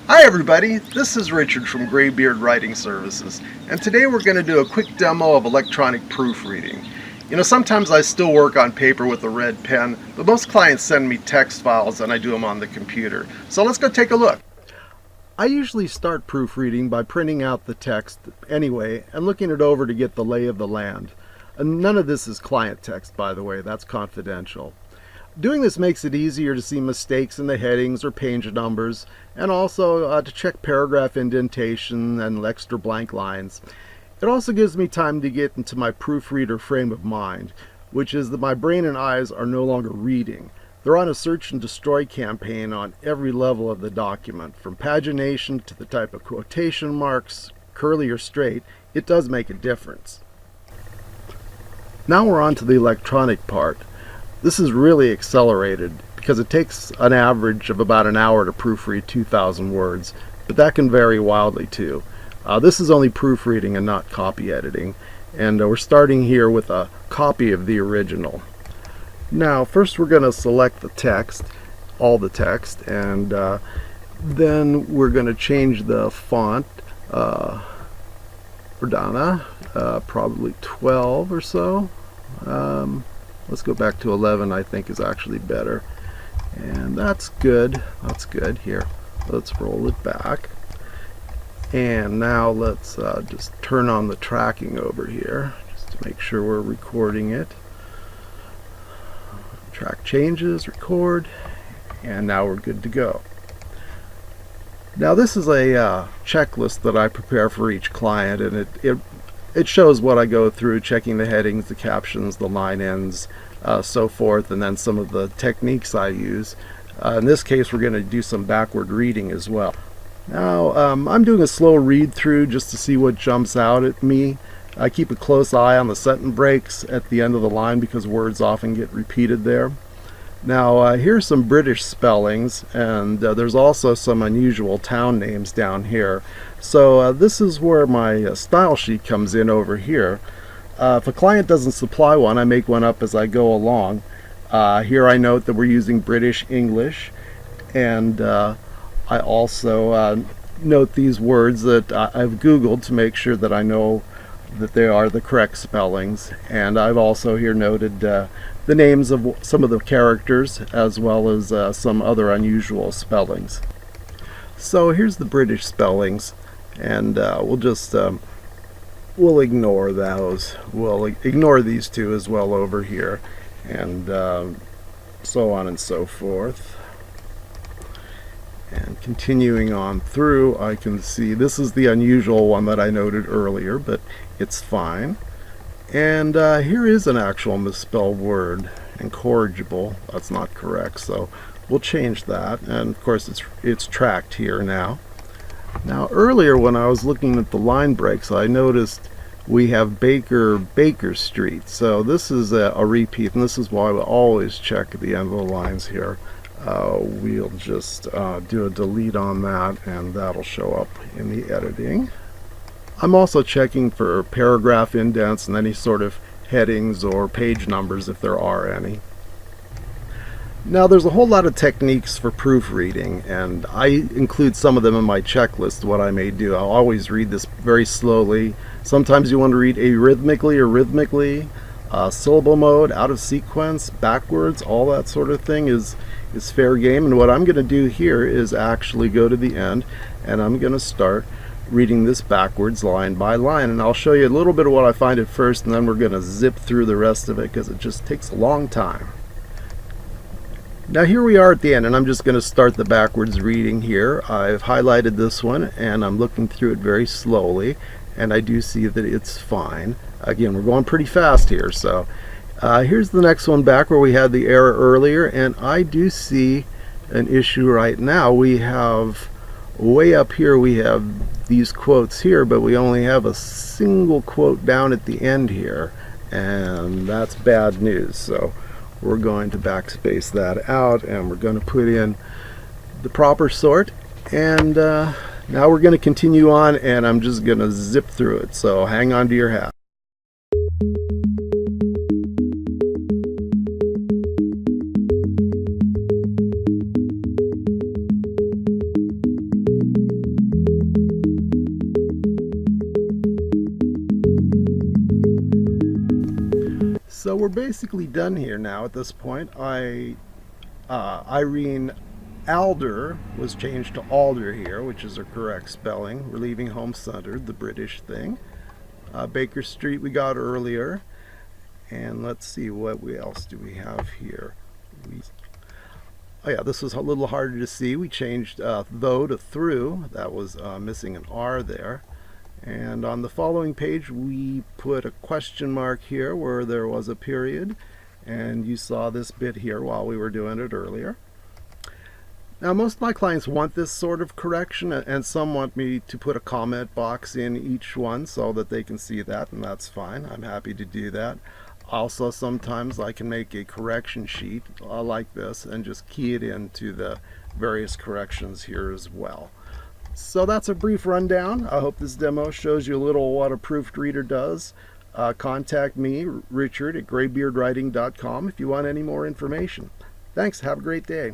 Hi everybody, this is Richard from Greybeard Writing Services, and today we're going to do a quick demo of electronic proofreading. Sometimes I still work on paper with a red pen, but most clients send me text files and I do them on the computer. So let's go take a look. I usually start proofreading by printing out the text anyway and looking it over to get the lay of the land. And none of this is client text, by the way, that's confidential. Doing this makes it easier to see mistakes in the headings or page numbers, and also to check paragraph indentation and extra blank lines. It also gives me time to get into my proofreader frame of mind, which is that my brain and eyes are no longer reading. They're on a search and destroy campaign on every level of the document, from pagination to the type of quotation marks, curly or straight. It does make a difference. Now we're on to the electronic part. This is really accelerated because it takes an average of about an hour to proofread 2,000 words, but that can vary wildly too. This is only proofreading and not copy editing, and we're starting here with a copy of the original. Now first we're going to select the text, all the text, and then we're going to change the font, Verdana, probably 12 or so. Let's go back to 11, I think is actually better. And that's good. That's good. Here, let's roll it back. And now let's just turn on the tracking over here, just to make sure we're recording it. Track changes, record, and now we're good to go. Now this is a checklist that I prepare for each client, and it shows what I go through, checking the headings, the captions, the line ends, so forth, and then some of the techniques I use. In this case, we're going to do some backward reading as well. Now, I'm doing a slow read through just to see what jumps out at me. I keep a close eye on the sentence breaks at the end of the line because words often get repeated there. Now, here's some British spellings, and there's also some unusual town names down here. So this is where my style sheet comes in over here. If a client doesn't supply one, I make one up as I go along. Here I note that we're using British English, and I also note these words that I've Googled to make sure that I know that they are the correct spellings. And I've also here noted the names of some of the characters as well as some other unusual spellings. So here's the British spellings, and we'll just we'll ignore those. We'll ignore these two as well over here, and so on and so forth. And continuing on through, I can see this is the unusual one that I noted earlier, but it's fine. And here is an actual misspelled word, incorrigible. That's not correct, so we'll change that. And of course it's tracked here now. Now earlier when I was looking at the line breaks, I noticed we have Baker Street. So this is a repeat, and this is why we always check at the end of the lines here. We'll just do a delete on that, and that'll show up in the editing. I'm also checking for paragraph indents and any sort of headings or page numbers if there are any. Now there's a whole lot of techniques for proofreading, and I include some of them in my checklist, what I may do. I'll always read this very slowly. Sometimes you want to read arrhythmically or rhythmically, syllable mode, out of sequence, backwards, all that sort of thing is fair game. And what I'm going to do here is actually go to the end, and I'm going to start reading this backwards line by line, and I'll show you a little bit of what I find at first, and then we're going to zip through the rest of it because it just takes a long time. Now here we are at the end, and I'm just going to start the backwards reading here. I've highlighted this one, and I'm looking through it very slowly, and I do see that it's fine. Again, we're going pretty fast here, so here's the next one back where we had the error earlier, and I do see an issue right now. We have way up here, we have these quotes here, but we only have a single quote down at the end here, and that's bad news. So we're going to backspace that out, and we're going to put in the proper sort, and now we're going to continue on, and I'm just going to zip through it, so hang on to your hat. we're basically done here now at this point. Irene Alder was changed to Alder here, which is her correct spelling. We're leaving home centered, the British thing. Baker Street we got earlier. And let's see, what else do we have here? Oh yeah, this was a little harder to see. We changed though to through. That was missing an R there. And on the following page, we put a question mark here where there was a period. And you saw this bit here while we were doing it earlier. Now, most of my clients want this sort of correction, and some want me to put a comment box in each one so that they can see that, and that's fine. I'm happy to do that. Also, sometimes I can make a correction sheet like this and just key it into the various corrections here as well. So that's a brief rundown. I hope this demo shows you a little what a proofreader does. Contact me, Richard, at greybeardwriting.com if you want any more information. Thanks. Have a great day.